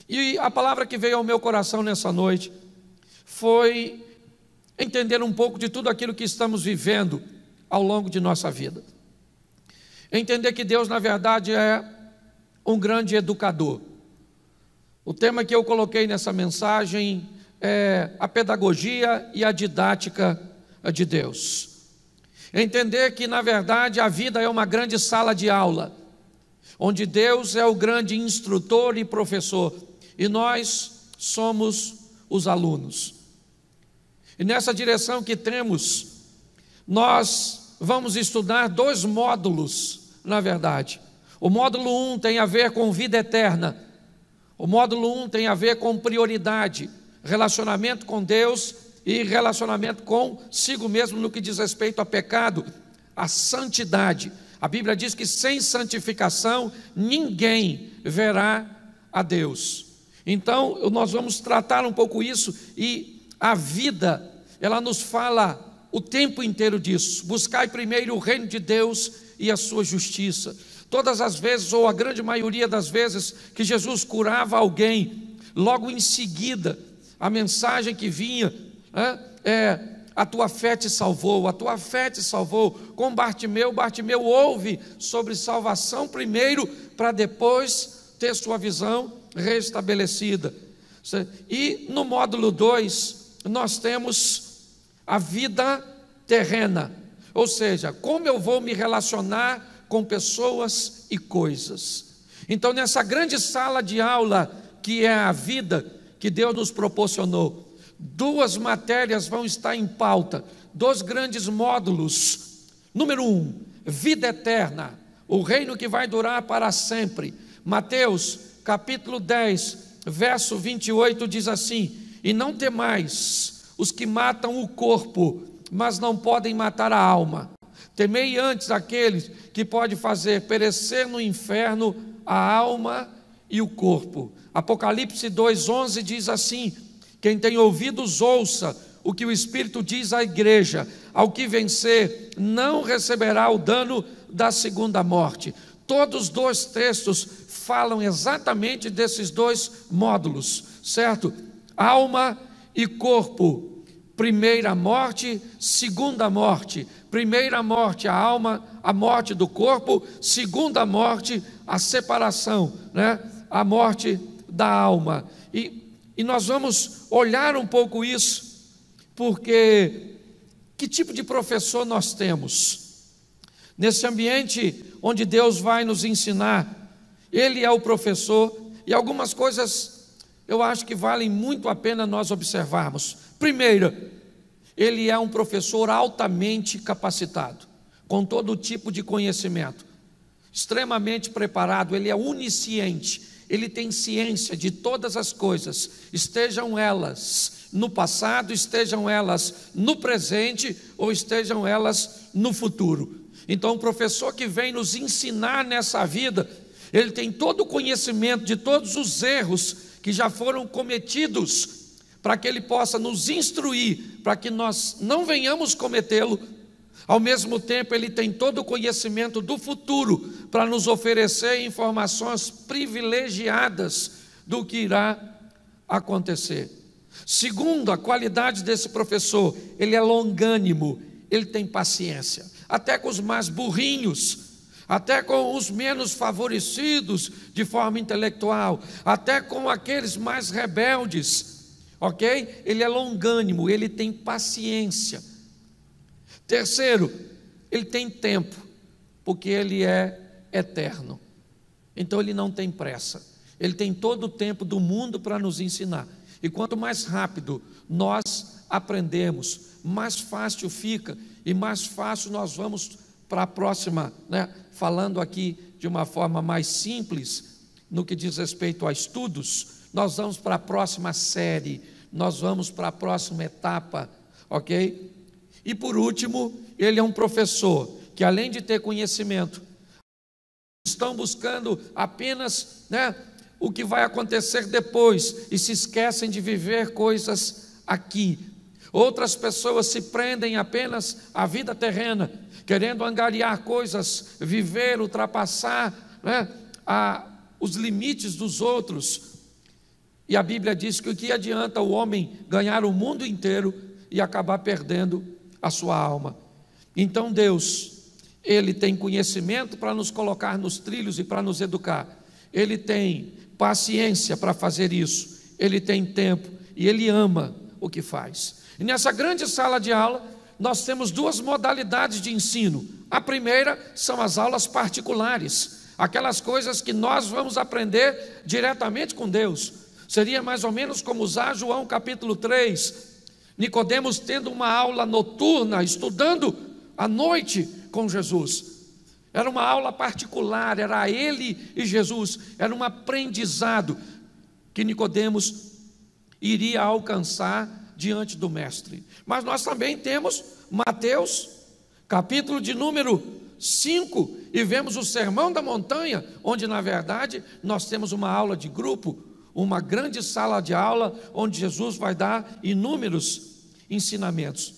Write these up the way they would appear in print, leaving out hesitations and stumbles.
E a palavra que veio ao meu coração nessa noite foi entender um pouco de tudo aquilo que estamos vivendo ao longo de nossa vida. Entender que Deus, na verdade, é um grande educador. O tema que eu coloquei nessa mensagem é a pedagogia e a didática de Deus. Entender que, na verdade, a vida é uma grande sala de aula, onde Deus é o grande instrutor e professor, e nós somos os alunos. E nessa direção que temos, nós vamos estudar 2 módulos, na verdade. O módulo 1 tem a ver com vida eterna. O módulo 1 tem a ver com prioridade, relacionamento com Deus e relacionamento consigo mesmo no que diz respeito a pecado, a santidade. A Bíblia diz que sem santificação ninguém verá a Deus. Então nós vamos tratar um pouco isso, e a vida, ela nos fala o tempo inteiro disso. Buscai primeiro o reino de Deus e a sua justiça. Todas as vezes, ou a grande maioria das vezes, que Jesus curava alguém, logo em seguida, a mensagem que vinha a tua fé te salvou, a tua fé te salvou. Com Bartimeu ouve sobre salvação primeiro, para depois ter sua visão restabelecida. E no módulo 2, nós temos a vida terrena, ou seja, como eu vou me relacionar com pessoas e coisas. Então, nessa grande sala de aula que é a vida que Deus nos proporcionou, 2 matérias vão estar em pauta, 2 grandes módulos. Número 1, vida eterna, o reino que vai durar para sempre. Mateus capítulo 10, verso 28 diz assim: e não temais os que matam o corpo, mas não podem matar a alma. Temei antes aqueles que pode fazer perecer no inferno a alma e o corpo. Apocalipse 2:11 diz assim: quem tem ouvidos ouça o que o Espírito diz à igreja, ao que vencer não receberá o dano da segunda morte. Todos os 2 textos falam exatamente desses 2 módulos, certo? Alma e corpo. Primeira morte, segunda morte. Primeira morte, a alma, a morte do corpo. Segunda morte, a separação, a morte da alma. E nós vamos olhar um pouco isso, porque que tipo de professor nós temos? Nesse ambiente onde Deus vai nos ensinar, Ele é o professor, e algumas coisas eu acho que valem muito a pena nós observarmos. Primeiro, Ele é um professor altamente capacitado, com todo tipo de conhecimento, extremamente preparado. Ele é onisciente, Ele tem ciência de todas as coisas, estejam elas no passado, estejam elas no presente, ou estejam elas no futuro. Então, o professor que vem nos ensinar nessa vida, ele tem todo o conhecimento de todos os erros que já foram cometidos, para que ele possa nos instruir, para que nós não venhamos cometê-lo. Ao mesmo tempo, ele tem todo o conhecimento do futuro, para nos oferecer informações privilegiadas do que irá acontecer. Segundo, a qualidade desse professor, ele é longânimo, ele tem paciência, até com os mais burrinhos, até com os menos favorecidos de forma intelectual, até com aqueles mais rebeldes, ok? Ele é longânimo, ele tem paciência. Terceiro, ele tem tempo, porque ele é eterno, então ele não tem pressa, ele tem todo o tempo do mundo para nos ensinar. E quanto mais rápido nós aprendemos, mais fácil fica, e mais fácil nós vamos para a próxima, falando aqui de uma forma mais simples, no que diz respeito a estudos, nós vamos para a próxima série, nós vamos para a próxima etapa, ok? E por último, ele é um professor que, além de ter conhecimento, estão buscando apenas o que vai acontecer depois, e se esquecem de viver coisas aqui. Outras pessoas se prendem apenas à vida terrena, querendo angariar coisas, viver, ultrapassar os limites dos outros. E a Bíblia diz que o que adianta o homem ganhar o mundo inteiro e acabar perdendo a sua alma? Então Deus, Ele tem conhecimento para nos colocar nos trilhos e para nos educar. Ele tem paciência para fazer isso. Ele tem tempo e Ele ama o que faz. E nessa grande sala de aula, nós temos duas modalidades de ensino. A primeira são as aulas particulares, aquelas coisas que nós vamos aprender diretamente com Deus. Seria mais ou menos como usar João capítulo 3, Nicodemos tendo uma aula noturna, estudando à noite com Jesus. Era uma aula particular, era ele e Jesus, era um aprendizado que Nicodemos iria alcançar diante do mestre. Mas nós também temos Mateus, capítulo de número 5, e vemos o Sermão da Montanha, onde na verdade nós temos uma aula de grupo, uma grande sala de aula, onde Jesus vai dar inúmeros ensinamentos.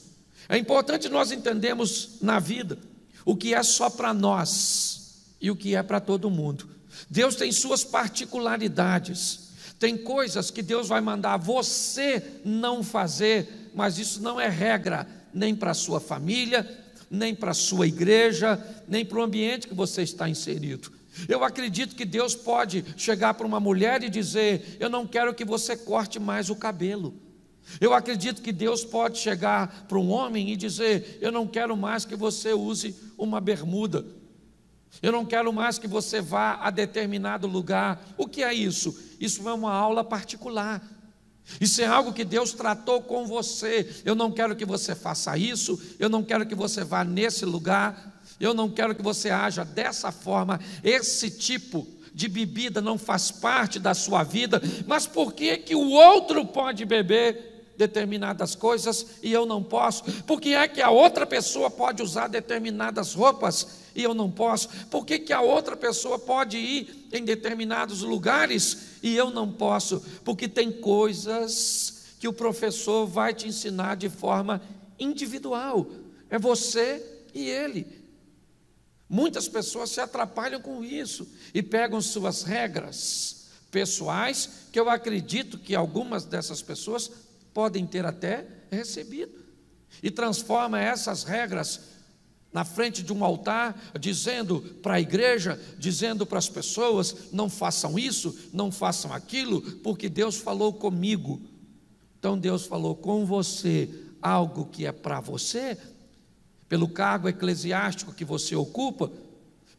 É importante nós entendermos na vida o que é só para nós e o que é para todo mundo. Deus tem suas particularidades, tem coisas que Deus vai mandar você não fazer, mas isso não é regra, nem para a sua família, nem para a sua igreja, nem para o ambiente que você está inserido. Eu acredito que Deus pode chegar para uma mulher e dizer: eu não quero que você corte mais o cabelo. Eu acredito que Deus pode chegar para um homem e dizer: eu não quero mais que você use uma bermuda. Eu não quero mais que você vá a determinado lugar. O que é isso? Isso é uma aula particular. Isso é algo que Deus tratou com você. Eu não quero que você faça isso, eu não quero que você vá nesse lugar, eu não quero que você haja dessa forma. Esse tipo de bebida não faz parte da sua vida. Mas por que que o outro pode beber determinadas coisas e eu não posso? Por que é que a outra pessoa pode usar determinadas roupas e eu não posso? Por que que a outra pessoa pode ir em determinados lugares e eu não posso? Porque tem coisas que o professor vai te ensinar de forma individual. É você e ele. Muitas pessoas se atrapalham com isso e pegam suas regras pessoais, que eu acredito que algumas dessas pessoas podem ter até recebido, e transforma essas regras na frente de um altar, dizendo para a igreja, dizendo para as pessoas: não façam isso, não façam aquilo, porque Deus falou comigo. Então Deus falou com você algo que é para você, pelo cargo eclesiástico que você ocupa,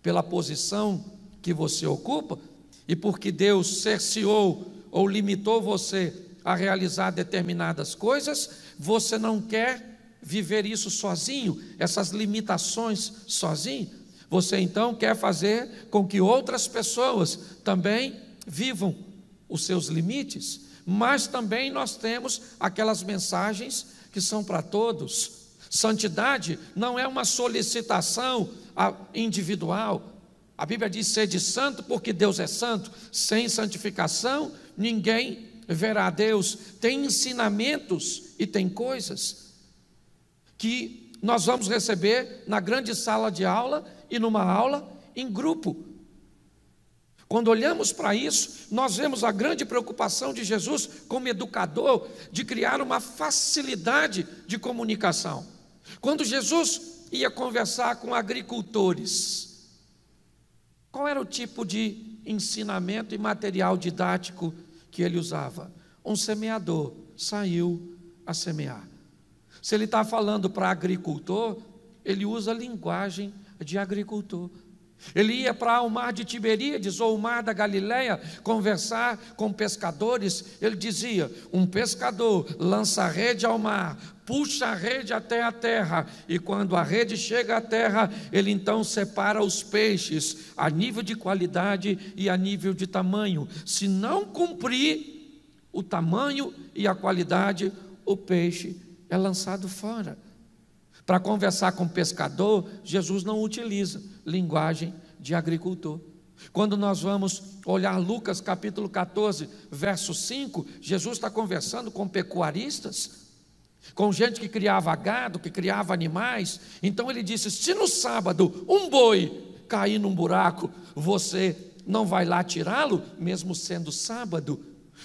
pela posição que você ocupa, e porque Deus cerceou ou limitou você a realizar determinadas coisas, você não quer viver isso sozinho, essas limitações sozinho. Você então quer fazer com que outras pessoas também vivam os seus limites. Mas também nós temos aquelas mensagens que são para todos. Santidade não é uma solicitação individual. A Bíblia diz: sede santo porque Deus é santo. Sem santificação ninguém verá a Deus. Tem ensinamentos e tem coisas que nós vamos receber na grande sala de aula e numa aula em grupo. Quando olhamos para isso, nós vemos a grande preocupação de Jesus como educador, de criar uma facilidade de comunicação. Quando Jesus ia conversar com agricultores, qual era o tipo de ensinamento e material didático que ele usava? Um semeador saiu a semear. Se ele está falando para agricultor, ele usa a linguagem de agricultor. Ele ia para o mar de Tiberíades ou o mar da Galileia conversar com pescadores. Ele dizia: um pescador lança a rede ao mar, puxa a rede até a terra, e quando a rede chega à terra, ele então separa os peixes a nível de qualidade e a nível de tamanho. Se não cumprir o tamanho e a qualidade, o peixe é lançado fora. Para conversar com pescador, Jesus não utiliza linguagem de agricultor. Quando nós vamos olhar Lucas capítulo 14, verso 5, Jesus está conversando com pecuaristas, com gente que criava gado, que criava animais. Então ele disse: se no sábado um boi cair num buraco, você não vai lá tirá-lo, mesmo sendo sábado?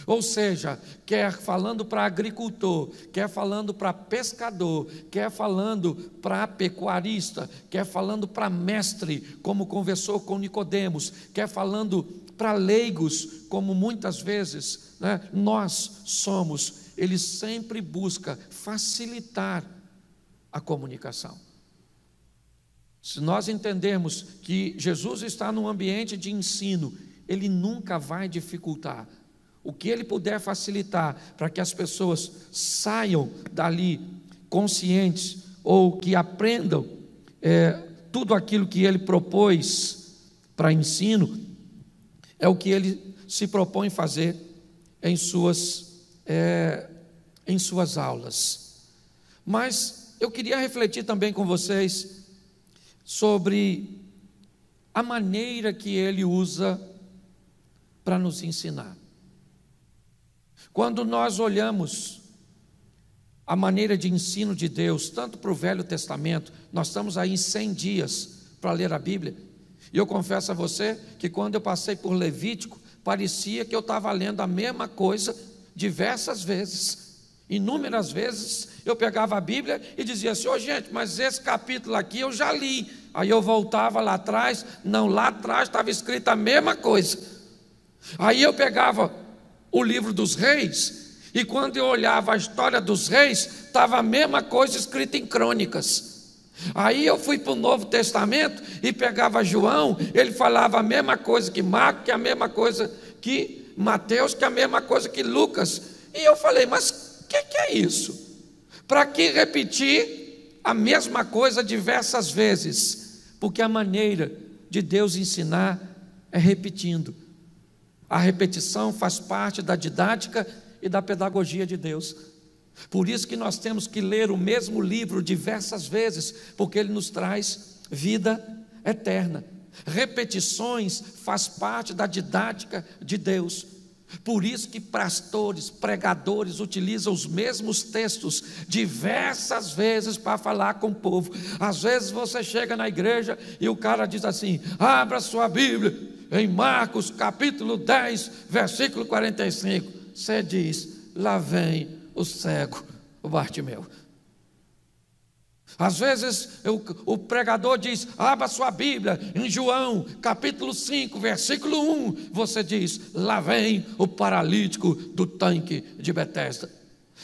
Ou seja, quer falando para agricultor, quer falando para pescador, quer falando para pecuarista, quer falando para mestre, como conversou com Nicodemos, quer falando para leigos, como muitas vezes, né, nós somos. Ele sempre busca facilitar a comunicação. Se nós entendermos que Jesus está num ambiente de ensino, ele nunca vai dificultar. O que ele puder facilitar para que as pessoas saiam dali conscientes, ou que aprendam tudo aquilo que ele propôs para ensino, é o que ele se propõe fazer em suas aulas. Mas eu queria refletir também com vocês sobre a maneira que ele usa para nos ensinar. Quando nós olhamos a maneira de ensino de Deus, tanto para o Velho Testamento, nós estamos aí em 100 dias para ler a Bíblia, e eu confesso a você que quando eu passei por Levítico, parecia que eu estava lendo a mesma coisa diversas vezes. Inúmeras vezes eu pegava a Bíblia e dizia assim: gente, mas esse capítulo aqui eu já li. Aí eu voltava lá atrás, não, lá atrás estava escrita a mesma coisa. Aí eu pegava o livro dos reis, e quando eu olhava a história dos reis, estava a mesma coisa escrita em crônicas. Aí eu fui para o Novo Testamento e pegava João, ele falava a mesma coisa que Marcos, que a mesma coisa que Mateus, que a mesma coisa que Lucas. E eu falei: mas o que é isso? Para que repetir a mesma coisa diversas vezes? Porque a maneira de Deus ensinar é repetindo. A repetição faz parte da didática e da pedagogia de Deus. Por isso que nós temos que ler o mesmo livro diversas vezes, porque ele nos traz vida eterna. Repetições faz parte da didática de Deus. Por isso que pastores, pregadores utilizam os mesmos textos diversas vezes para falar com o povo. Às vezes você chega na igreja e o cara diz assim: abra sua Bíblia em Marcos capítulo 10, versículo 45. Você diz: lá vem o cego, o Bartimeu. Às vezes o pregador diz: abra sua Bíblia em João capítulo 5, versículo 1. Você diz: lá vem o paralítico do tanque de Betesda.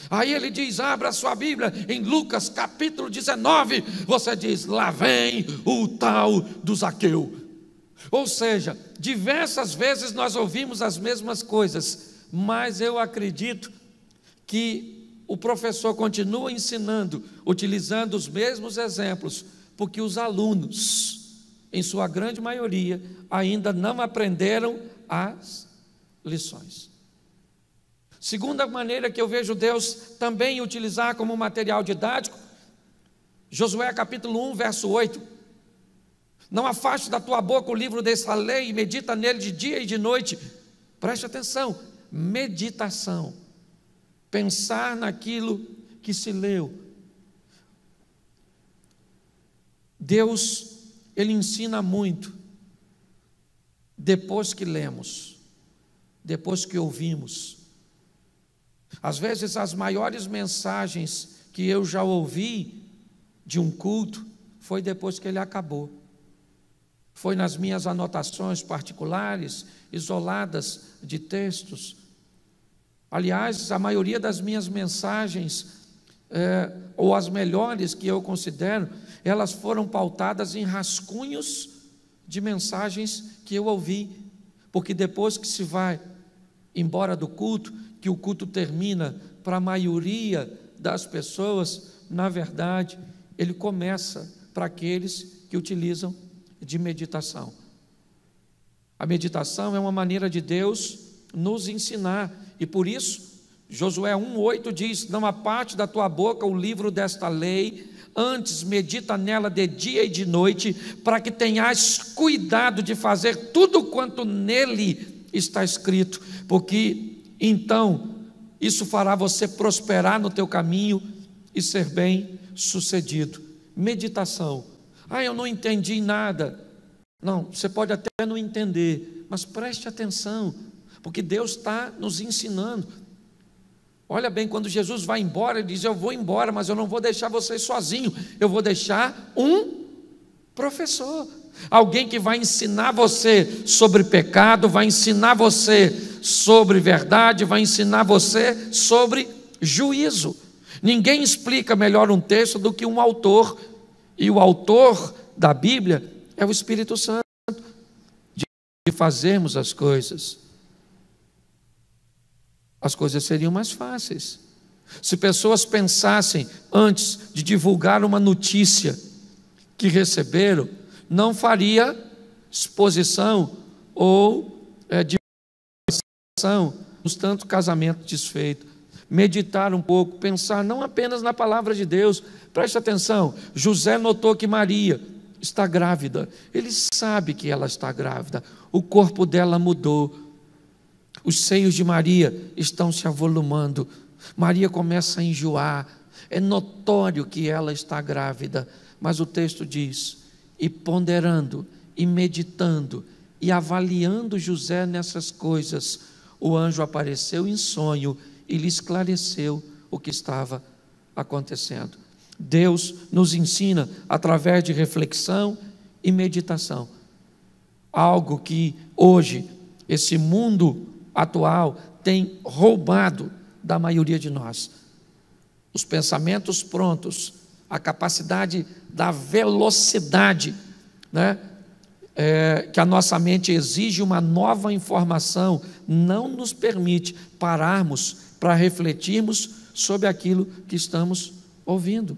Aí ele diz: abra sua Bíblia em Lucas capítulo 19. Você diz: lá vem o tal do Zaqueu. Ou seja, diversas vezes nós ouvimos as mesmas coisas, mas eu acredito que o professor continua ensinando, utilizando os mesmos exemplos, porque os alunos, em sua grande maioria, ainda não aprenderam as lições. Segunda maneira que eu vejo Deus também utilizar como material didático, Josué capítulo 1, verso 8. Não afaste da tua boca o livro dessa lei, e medita nele de dia e de noite. Preste atenção, meditação. Pensar naquilo que se leu. Deus, ele ensina muito depois que lemos, depois que ouvimos. Às vezes as maiores mensagens que eu já ouvi de um culto foi depois que ele acabou. Foi nas minhas anotações particulares, isoladas de textos. Aliás, a maioria das minhas mensagens, ou as melhores que eu considero, elas foram pautadas em rascunhos de mensagens que eu ouvi. Porque depois que se vai embora do culto, que o culto termina, para a maioria das pessoas, na verdade, ele começa para aqueles que utilizam de meditação. A meditação é uma maneira de Deus nos ensinar, e por isso Josué 1:8 diz: não aparte da tua boca o livro desta lei, antes medita nela de dia e de noite, para que tenhas cuidado de fazer tudo quanto nele está escrito, porque então isso fará você prosperar no teu caminho e ser bem sucedido. Meditação. Eu não entendi nada. Não, você pode até não entender, mas preste atenção, porque Deus está nos ensinando. Olha bem, quando Jesus vai embora, ele diz: eu vou embora, mas eu não vou deixar vocês sozinhos, eu vou deixar um professor, alguém que vai ensinar você sobre pecado, vai ensinar você sobre verdade, vai ensinar você sobre juízo. Ninguém explica melhor um texto do que um autor, e o autor da Bíblia é o Espírito Santo, de fazermos as coisas seriam mais fáceis. Se pessoas pensassem antes de divulgar uma notícia que receberam, não faria exposição ou divulgação, tanto casamento desfeito. Meditar um pouco, pensar não apenas na palavra de Deus. Preste atenção, José notou que Maria está grávida, ele sabe que ela está grávida, o corpo dela mudou, os seios de Maria estão se avolumando, Maria começa a enjoar, é notório que ela está grávida, mas o texto diz: e ponderando, e meditando, e avaliando José nessas coisas, o anjo apareceu em sonho e lhe esclareceu o que estava acontecendo. Deus nos ensina através de reflexão e meditação, algo que hoje esse mundo atual tem roubado da maioria de nós. Os pensamentos prontos, a capacidade da velocidade, né? Que a nossa mente exige uma nova informação, não nos permite pararmos para refletirmos sobre aquilo que estamos ouvindo.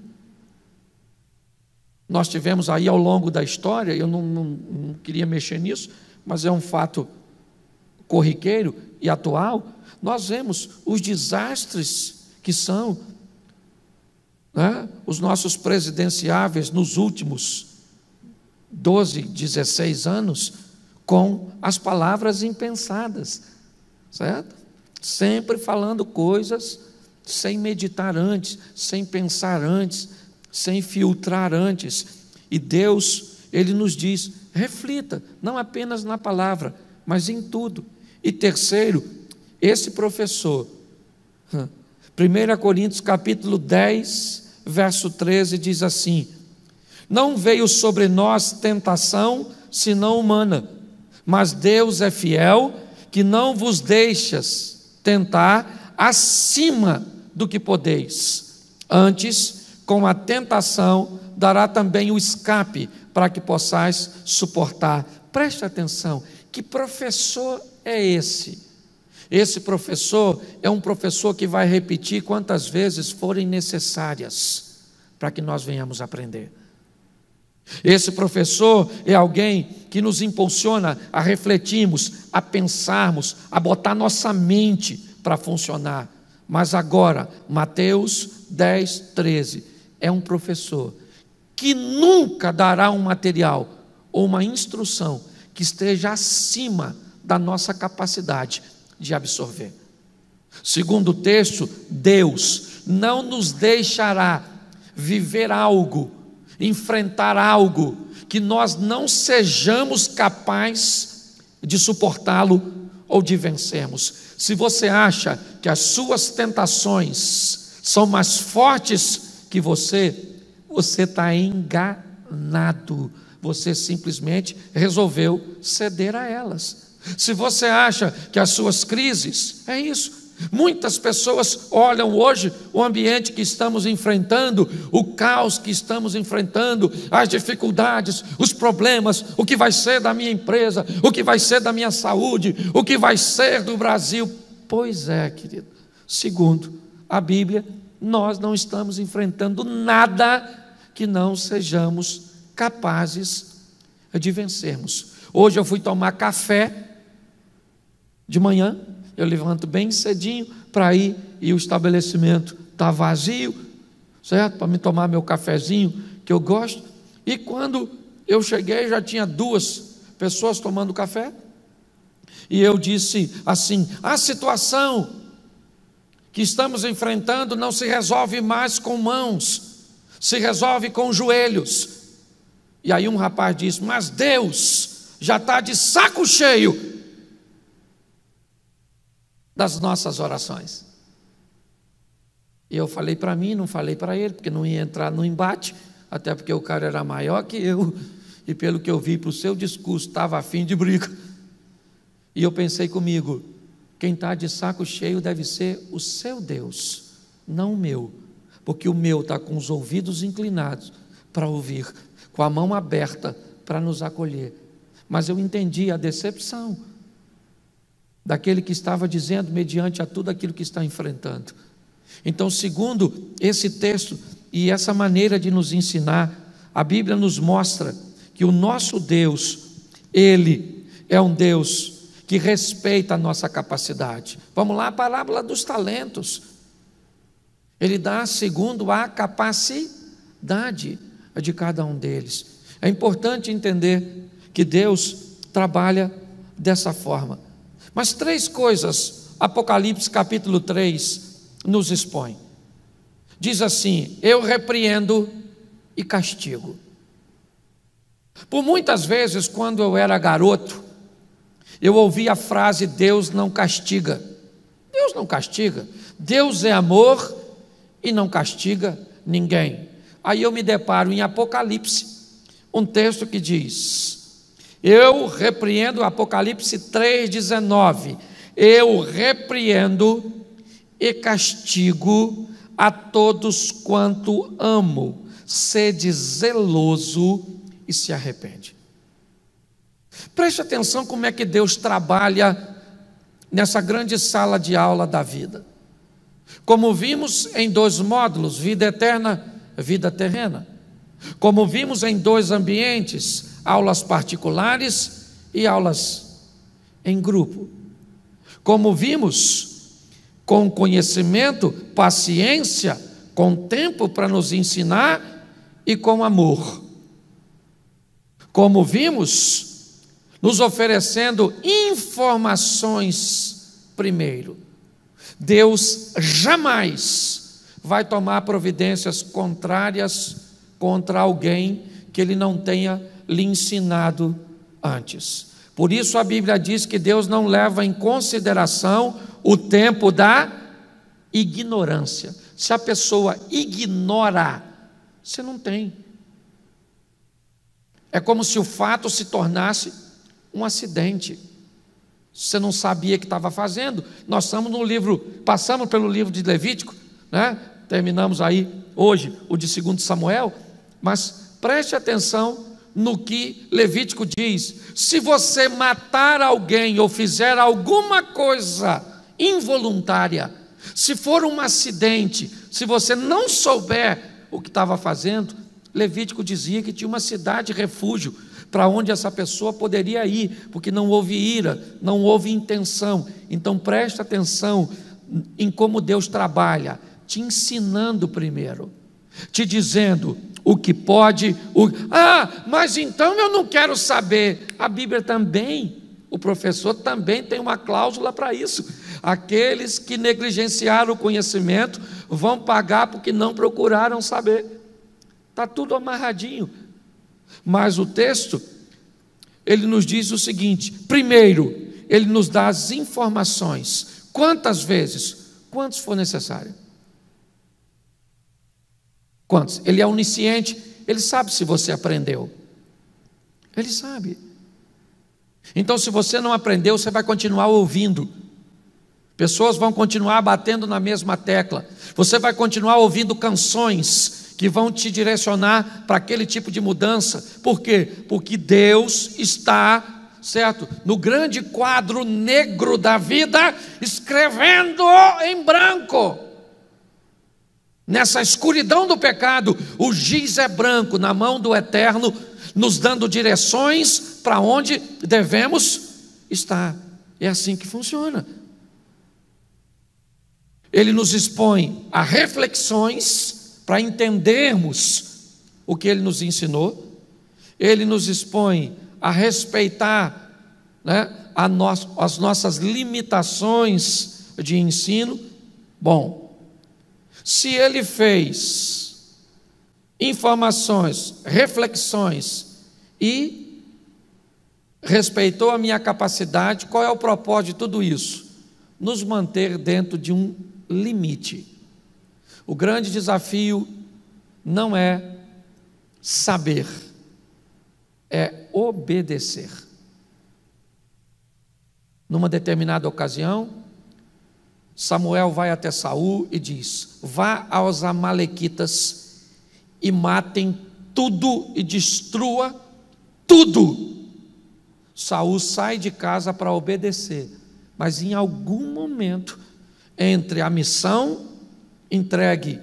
Nós tivemos aí ao longo da história, eu não queria mexer nisso, mas é um fato corriqueiro e atual, nós vemos os desastres que são, né, os nossos presidenciáveis nos últimos 12, 16 anos, com as palavras impensadas, certo? Sempre falando coisas sem meditar antes, sem pensar antes, sem filtrar antes. E Deus, Ele nos diz: reflita, não apenas na palavra, mas em tudo. E terceiro, esse professor, 1 Coríntios capítulo 10, verso 13, diz assim: não veio sobre nós tentação, senão humana, mas Deus é fiel, que não vos deixas tentar acima do que podeis. Antes, com a tentação, dará também o escape, para que possais suportar. Preste atenção, que professor é esse? Esse professor é um professor que vai repetir quantas vezes forem necessárias, para que nós venhamos aprender. Esse professor é alguém que nos impulsiona a refletirmos, a pensarmos, a botar nossa mente para funcionar. Mas agora, Mateus 10, 13, é um professor que nunca dará um material ou uma instrução que esteja acima da nossa capacidade de absorver. Segundo o texto, Deus não nos deixará viver algo, enfrentar algo que nós não sejamos capazes de suportá-lo ou de vencermos. Se você acha que as suas tentações são mais fortes que você está enganado. Você simplesmente resolveu ceder a elas. Se você acha que as suas crises, é isso. Muitas pessoas olham hoje o ambiente que estamos enfrentando, o caos que estamos enfrentando, as dificuldades, os problemas, o que vai ser da minha empresa, o que vai ser da minha saúde, o que vai ser do Brasil. Pois é, querido, segundo a Bíblia, nós não estamos enfrentando nada que não sejamos capazes de vencermos. Hoje eu fui tomar café de manhã, eu levanto bem cedinho para ir, e o estabelecimento está vazio, certo? Para me tomar meu cafezinho, que eu gosto. E quando eu cheguei, já tinha 2 pessoas tomando café, e eu disse assim: a situação que estamos enfrentando não se resolve mais com mãos, se resolve com joelhos. E aí um rapaz disse: mas Deus já está de saco cheio das nossas orações. E eu falei para mim, não falei para ele, porque não ia entrar no embate, até porque o cara era maior que eu, e pelo que eu vi para o seu discurso, estava a fim de briga. E eu pensei comigo, quem está de saco cheio deve ser o seu Deus, não o meu, porque o meu está com os ouvidos inclinados para ouvir, com a mão aberta para nos acolher. Mas eu entendi a decepção daquele que estava dizendo mediante a tudo aquilo que está enfrentando. Então, segundo esse texto e essa maneira de nos ensinar, a Bíblia nos mostra que o nosso Deus, Ele é um Deus que respeita a nossa capacidade. Vamos lá, a parábola dos talentos. Ele dá segundo a capacidade de cada um deles. É importante entender que Deus trabalha dessa forma. Mas 3 coisas, Apocalipse capítulo 3, nos expõe. Diz assim: eu repreendo e castigo. Por muitas vezes, quando eu era garoto, eu ouvi a frase: Deus não castiga. Deus não castiga. Deus é amor e não castiga ninguém. Aí eu me deparo em Apocalipse, um texto que diz: eu repreendo, Apocalipse 3,19, eu repreendo e castigo a todos quanto amo, sede zeloso e se arrepende. Preste atenção como é que Deus trabalha nessa grande sala de aula da vida. Como vimos em 2 módulos, vida eterna, vida terrena. Como vimos em 2 ambientes, aulas particulares e aulas em grupo. Como vimos, com conhecimento, paciência, com tempo para nos ensinar e com amor. Como vimos, nos oferecendo informações primeiro. Deus jamais vai tomar providências contrárias contra alguém que Ele não tenha lhe ensinado antes. Por isso a Bíblia diz que Deus não leva em consideração o tempo da ignorância. Se a pessoa ignora, você não tem. É como se o fato se tornasse um acidente. Você não sabia que estava fazendo. Nós estamos no livro, passamos pelo livro de Levítico, né? Terminamos aí hoje o de 2 Samuel, mas preste atenção no que Levítico diz: se você matar alguém ou fizer alguma coisa involuntária, se for um acidente, se você não souber o que estava fazendo, Levítico dizia que tinha uma cidade refúgio para onde essa pessoa poderia ir, porque não houve ira, não houve intenção. Então preste atenção em como Deus trabalha, te ensinando primeiro, te dizendo o que pode, mas então eu não quero saber. A Bíblia também, o professor também tem uma cláusula para isso: aqueles que negligenciaram o conhecimento vão pagar porque não procuraram saber. Está tudo amarradinho. Mas o texto, ele nos diz o seguinte: primeiro, ele nos dá as informações. Quantas vezes? Quantos for necessário. Quantos? Ele é onisciente, ele sabe se você aprendeu. Ele sabe. Então, se você não aprendeu, você vai continuar ouvindo. Pessoas vão continuar batendo na mesma tecla. Você vai continuar ouvindo canções que vão te direcionar para aquele tipo de mudança. Por quê? Porque Deus está, certo, no grande quadro negro da vida, escrevendo em branco. Nessa escuridão do pecado, o giz é branco na mão do Eterno, nos dando direções para onde devemos estar. É assim que funciona. Ele nos expõe a reflexões para entendermos o que Ele nos ensinou. Ele nos expõe a respeitar, né, as nossas limitações de ensino. Bom, se Ele fez informações, reflexões e respeitou a minha capacidade, qual é o propósito de tudo isso? nos manter dentro de um limite. O grande desafio não é saber, é obedecer. Numa determinada ocasião, Samuel vai até Saul e diz: vá aos amalequitas e matem tudo e destrua tudo. Saul sai de casa para obedecer, mas em algum momento, entre a missão entregue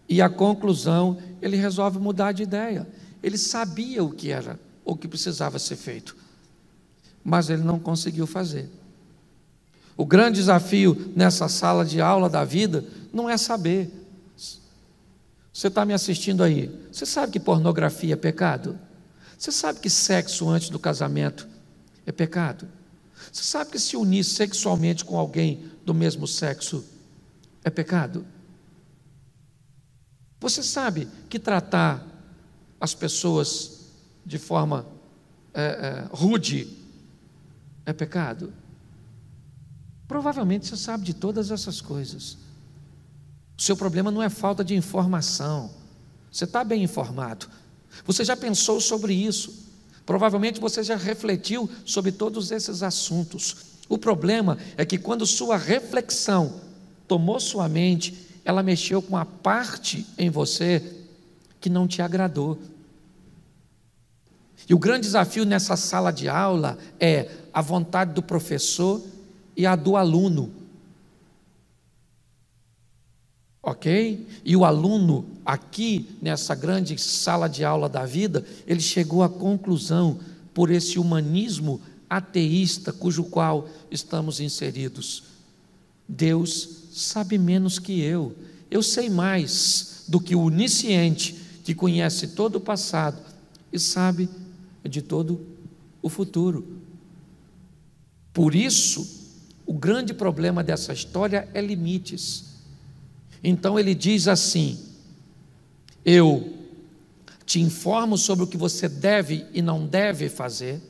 e a conclusão, ele resolve mudar de ideia. Ele sabia o que era, o que precisava ser feito, mas ele não conseguiu fazer. O grande desafio nessa sala de aula da vida não é saber. Você está me assistindo aí, você sabe que pornografia é pecado? Você sabe que sexo antes do casamento é pecado? Você sabe que se unir sexualmente com alguém do mesmo sexo é pecado? Você sabe que tratar as pessoas de forma rude é pecado? Provavelmente você sabe de todas essas coisas. O seu problema não é falta de informação. Você está bem informado. Você já pensou sobre isso. Provavelmente você já refletiu sobre todos esses assuntos. O problema é que quando sua reflexão tomou sua mente, ela mexeu com a parte em você que não te agradou. E o grande desafio nessa sala de aula é a vontade do professor e a do aluno. Ok? E o aluno, aqui nessa grande sala de aula da vida, ele chegou à conclusão, por esse humanismo ateísta cujo qual estamos inseridos: Deus sabe menos que eu sei mais do que o onisciente, que conhece todo o passado e sabe de todo o futuro. Por isso, o grande problema dessa história é limites. Então ele diz assim: eu te informo sobre o que você deve e não deve fazer,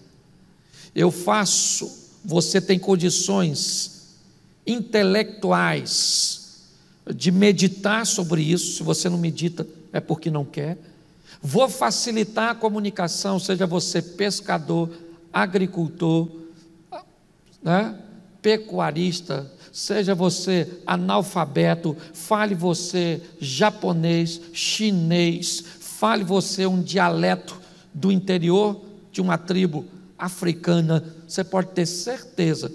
eu faço, você tem condições intelectuais de meditar sobre isso. Se você não medita, é porque não quer. Vou facilitar a comunicação, seja você pescador, agricultor, pecuarista, seja você analfabeto, fale você japonês, chinês, fale você um dialeto do interior de uma tribo africana, você pode ter certeza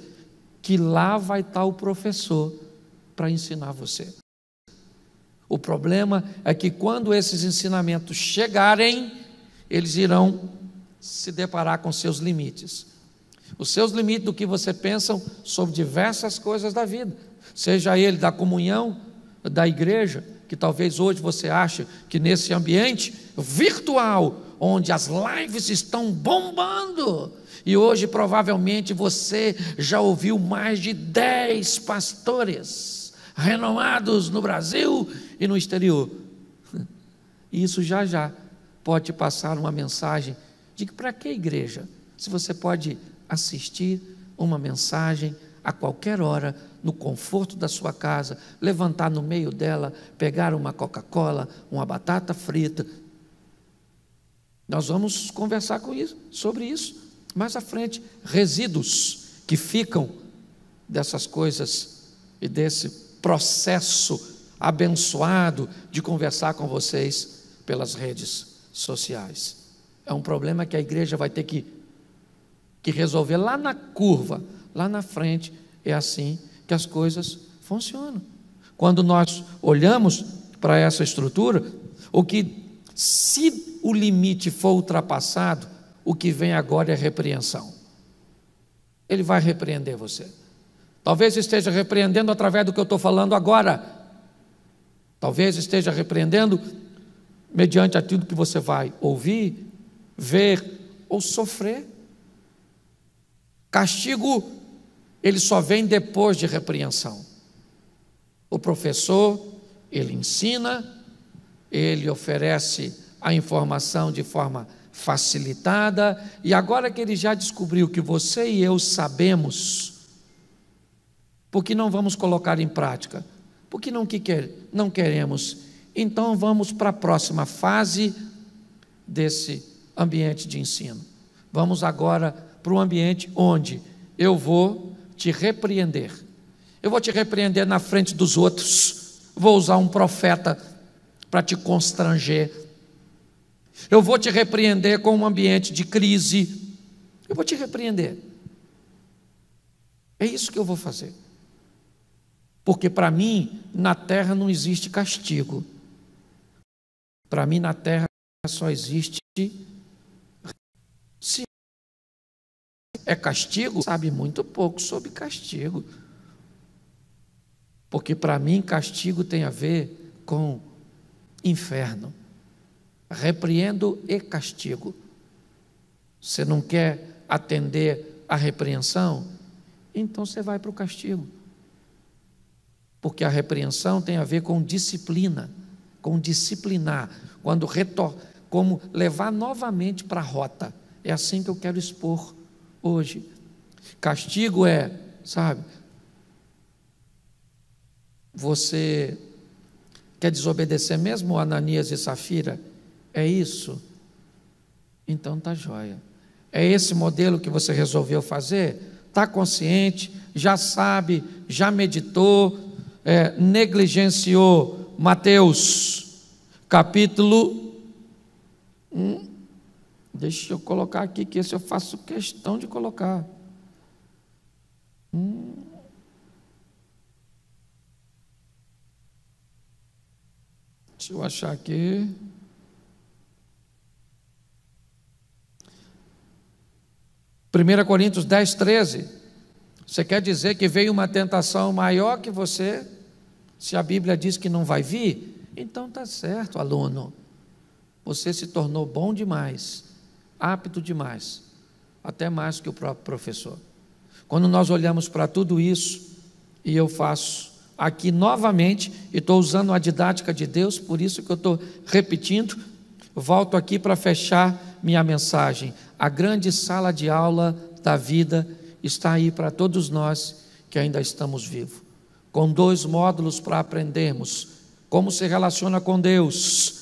que lá vai estar o professor para ensinar você. O problema é que quando esses ensinamentos chegarem, eles irão se deparar com seus limites. Os seus limites do que você pensa sobre diversas coisas da vida, seja ele da comunhão, da igreja, que talvez hoje você ache que nesse ambiente virtual, onde as lives estão bombando, e hoje provavelmente você já ouviu mais de 10 pastores renomados no Brasil e no exterior. E isso já pode te passar uma mensagem de que para que igreja, se você pode assistir uma mensagem a qualquer hora, no conforto da sua casa, levantar no meio dela, pegar uma Coca-Cola, uma batata frita. Nós vamos conversar sobre isso mais à frente. Resíduos que ficam dessas coisas e desse processo abençoado de conversar com vocês pelas redes sociais. É um problema que a igreja vai ter que resolver lá na curva, lá na frente. É assim que as coisas funcionam. Quando nós olhamos para essa estrutura, se o limite for ultrapassado, o que vem agora é repreensão. Ele vai repreender você. Talvez esteja repreendendo através do que eu estou falando agora. Talvez esteja repreendendo mediante aquilo que você vai ouvir, ver ou sofrer. Castigo, ele só vem depois de repreensão. O professor, ele ensina, ele oferece a informação de forma facilitada, e agora que ele já descobriu que você e eu sabemos, Por que não vamos colocar em prática? Porque não queremos. Então vamos para a próxima fase desse ambiente de ensino. Vamos agora para o ambiente onde eu vou te repreender. Eu vou te repreender na frente dos outros. Vou usar um profeta para te constranger. Eu vou te repreender com um ambiente de crise. Eu vou te repreender. É isso que eu vou fazer. Porque para mim, na terra não existe castigo. Para mim, na terra só existe. Se é castigo, sabe muito pouco sobre castigo. Porque para mim, castigo tem a ver com inferno. Repreendo e castigo. Você não quer atender à repreensão? Então você vai para o castigo. Porque a repreensão tem a ver com disciplina, com disciplinar, como levar novamente para a rota. É assim que eu quero expor hoje. Castigo é, sabe, você quer desobedecer mesmo Ananias e Safira? É isso? Então tá jóia. É esse modelo que você resolveu fazer? Está consciente, já sabe, já meditou, negligenciou Mateus capítulo 1. Deixa eu colocar aqui, que esse eu faço questão de colocar. Deixa eu achar aqui. Primeira Coríntios 10, 13. Você quer dizer que veio uma tentação maior que você? Se a Bíblia diz que não vai vir, então está certo, aluno. Você se tornou bom demais, apto demais, até mais que o próprio professor. Quando nós olhamos para tudo isso, e eu faço aqui novamente, e estou usando a didática de Deus, por isso que eu estou repetindo, volto aqui para fechar minha mensagem. A grande sala de aula da vida está aí para todos nós que ainda estamos vivos, com 2 módulos para aprendermos como se relaciona com Deus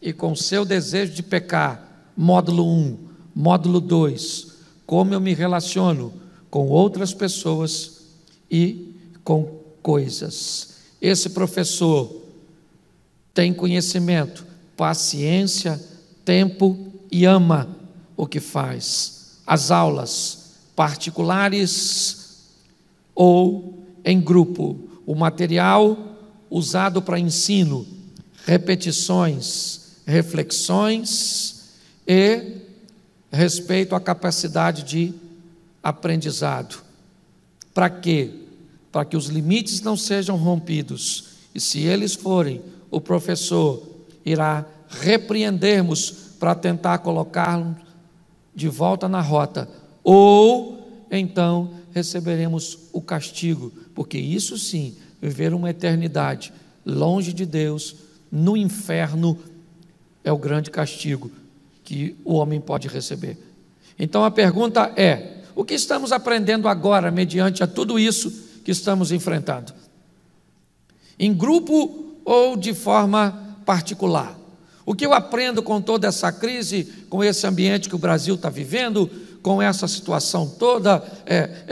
e com seu desejo de pecar. Módulo 1, módulo 2, como eu me relaciono com outras pessoas e com coisas. Esse professor tem conhecimento, paciência, tempo e ama o que faz. As aulas particulares ou em grupo, o material usado para ensino, repetições, reflexões e respeito à capacidade de aprendizado. Para quê? Para que os limites não sejam rompidos. E se eles forem, o professor irá repreendermos para tentar colocá-los de volta na rota, ou então receberemos o castigo, porque isso sim, viver uma eternidade longe de Deus, no inferno, é o grande castigo que o homem pode receber. Então a pergunta é: o que estamos aprendendo agora mediante a tudo isso que estamos enfrentando? Em grupo ou de forma particular? O que eu aprendo com toda essa crise, com esse ambiente que o Brasil está vivendo, com essa situação toda,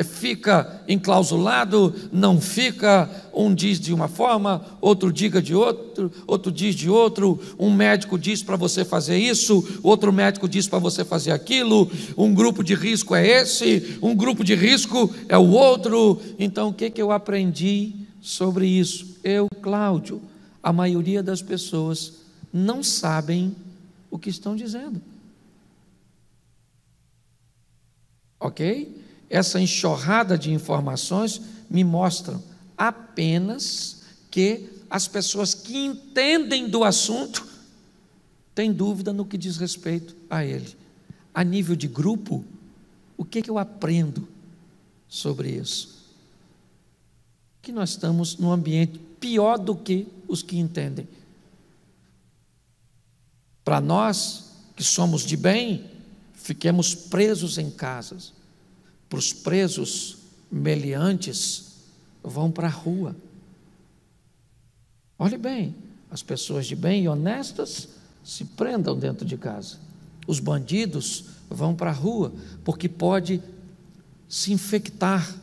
fica enclausulado, não fica, um diz de uma forma, outro diga de outro, outro diz de outro, um médico diz para você fazer isso, outro médico diz para você fazer aquilo, um grupo de risco é esse, um grupo de risco é o outro. Então o que eu aprendi sobre isso? Cláudio, a maioria das pessoas não sabem o que estão dizendo. Ok? Essa enxurrada de informações me mostram apenas que as pessoas que entendem do assunto têm dúvida no que diz respeito a ele. A nível de grupo, o que eu aprendo sobre isso? Que nós estamos num ambiente pior do que os que entendem. Para nós que somos de bem, fiquemos presos em casas. Para os presos meliantes, vão para a rua. Olhe bem, as pessoas de bem e honestas se prendam dentro de casa. Os bandidos vão para a rua, porque pode se infectar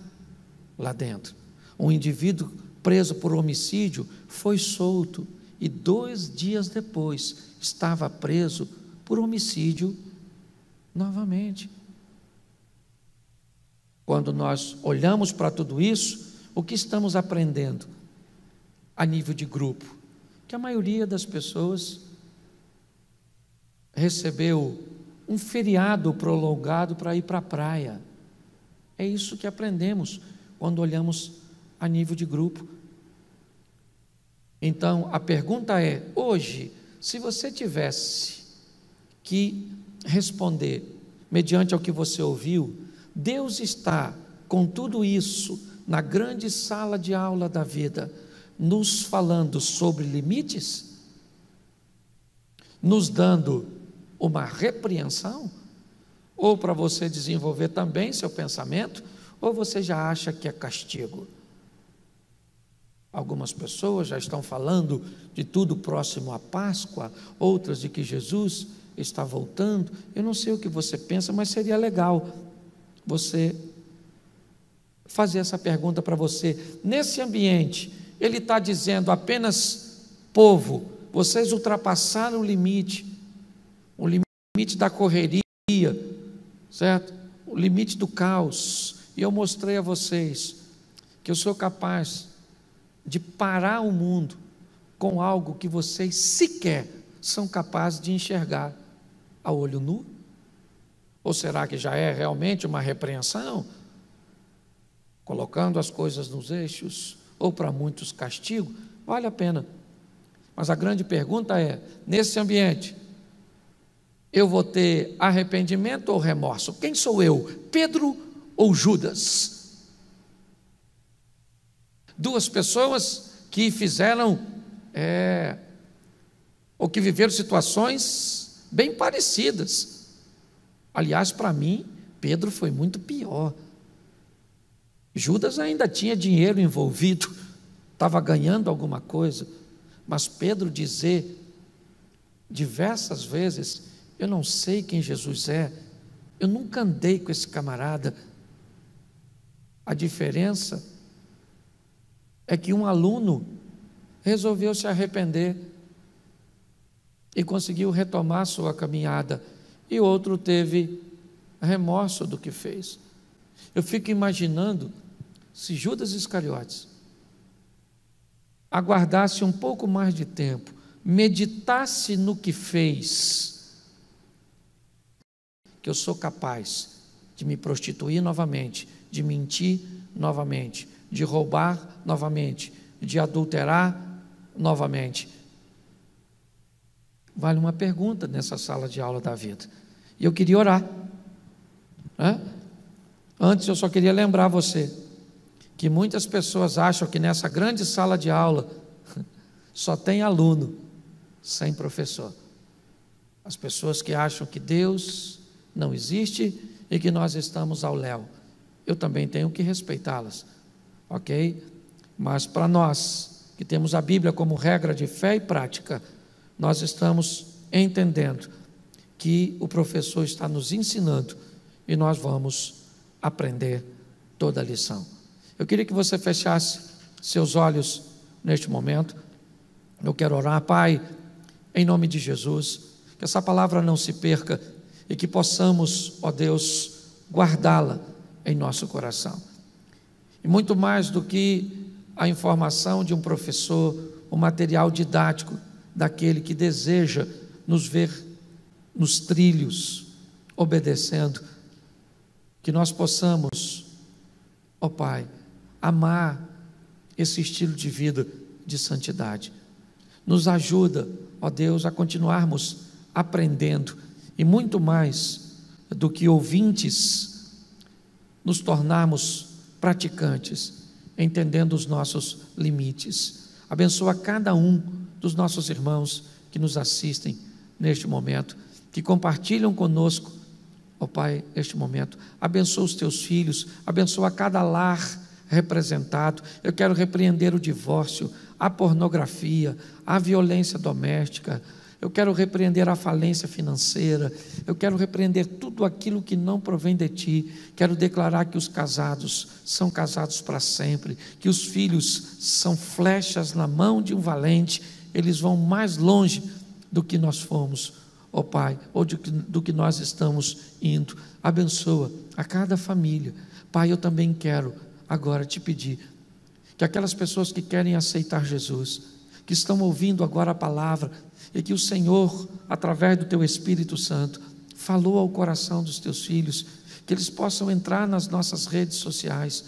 lá dentro. Um indivíduo preso por homicídio foi solto e 2 dias depois estava preso por homicídio novamente. Quando nós olhamos para tudo isso, o que estamos aprendendo a nível de grupo? Que a maioria das pessoas recebeu um feriado prolongado para ir para a praia. É isso que aprendemos quando olhamos a nível de grupo. Então, a pergunta é: hoje, se você tivesse que responder, mediante ao que você ouviu, Deus está com tudo isso na grande sala de aula da vida, nos falando sobre limites, nos dando uma repreensão, ou para você desenvolver também seu pensamento, ou você já acha que é castigo? Algumas pessoas já estão falando de tudo próximo à Páscoa, outras de que Jesus está voltando. Eu não sei o que você pensa, mas seria legal você fazer essa pergunta para você. Nesse ambiente, ele está dizendo apenas: povo, vocês ultrapassaram o limite da correria, certo? O limite do caos, e eu mostrei a vocês que eu sou capaz de parar o mundo com algo que vocês sequer são capazes de enxergar a olho nu? Ou será que já é realmente uma repreensão? Colocando as coisas nos eixos, ou para muitos castigo? Vale a pena. Mas a grande pergunta é: nesse ambiente, eu vou ter arrependimento ou remorso? Quem sou eu, Pedro ou Judas? Duas pessoas que fizeram, ou que viveram situações bem parecidas. Aliás, para mim, Pedro foi muito pior. Judas ainda tinha dinheiro envolvido, estava ganhando alguma coisa, mas Pedro dizer diversas vezes: eu não sei quem Jesus é, eu nunca andei com esse camarada. A diferença é que um aluno resolveu se arrepender e conseguiu retomar sua caminhada, e outro teve remorso do que fez. Eu fico imaginando se Judas Iscariotes aguardasse um pouco mais de tempo, meditasse no que fez, que eu sou capaz de me prostituir novamente, de mentir novamente, de roubar novamente, de adulterar novamente. Vale uma pergunta nessa sala de aula da vida. E eu queria orar, né? Antes eu só queria lembrar você que muitas pessoas acham que nessa grande sala de aula só tem aluno, sem professor. As pessoas que acham que Deus não existe e que nós estamos ao léu, eu também tenho que respeitá-las, ok? Mas para nós que temos a Bíblia como regra de fé e prática, nós estamos entendendo que o professor está nos ensinando e nós vamos aprender toda a lição. Eu queria que você fechasse seus olhos neste momento. Eu quero orar. Pai, em nome de Jesus, que essa palavra não se perca e que possamos, ó Deus, guardá-la em nosso coração. E muito mais do que a informação de um professor, o material didático daquele que deseja nos ver nos trilhos, obedecendo, que nós possamos, ó Pai, amar esse estilo de vida de santidade. Nos ajuda, ó Deus, a continuarmos aprendendo e muito mais do que ouvintes, nos tornarmos praticantes, entendendo os nossos limites. Abençoa cada um dos nossos irmãos que nos assistem neste momento, que compartilham conosco, ó Pai, neste momento. Abençoa os teus filhos, abençoa cada lar, representado. Eu quero repreender o divórcio, a pornografia, a violência doméstica. Eu quero repreender a falência financeira. Eu quero repreender tudo aquilo que não provém de Ti. Quero declarar que os casados são casados para sempre, que os filhos são flechas na mão de um valente. Eles vão mais longe do que nós fomos, ó Pai, ou do que nós estamos indo. Abençoa a cada família. Pai, eu também quero agora te pedir que aquelas pessoas que querem aceitar Jesus, que estão ouvindo agora a palavra, e que o Senhor, através do Teu Espírito Santo, falou ao coração dos Teus filhos, que eles possam entrar nas nossas redes sociais,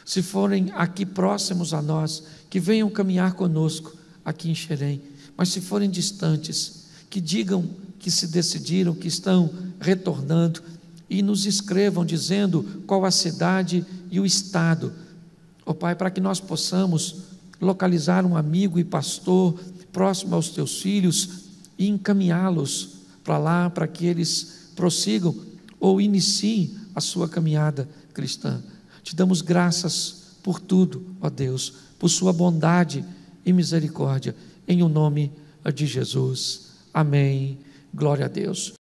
se forem aqui próximos a nós, que venham caminhar conosco aqui em Xerém, mas se forem distantes, que digam que se decidiram, que estão retornando, e nos escrevam dizendo qual a cidade e o estado, ó Pai, para que nós possamos localizar um amigo e pastor próximo aos Teus filhos e encaminhá-los para lá, para que eles prossigam ou iniciem a sua caminhada cristã. Te damos graças por tudo, ó Deus, por sua bondade e misericórdia, em o nome de Jesus. Amém. Glória a Deus.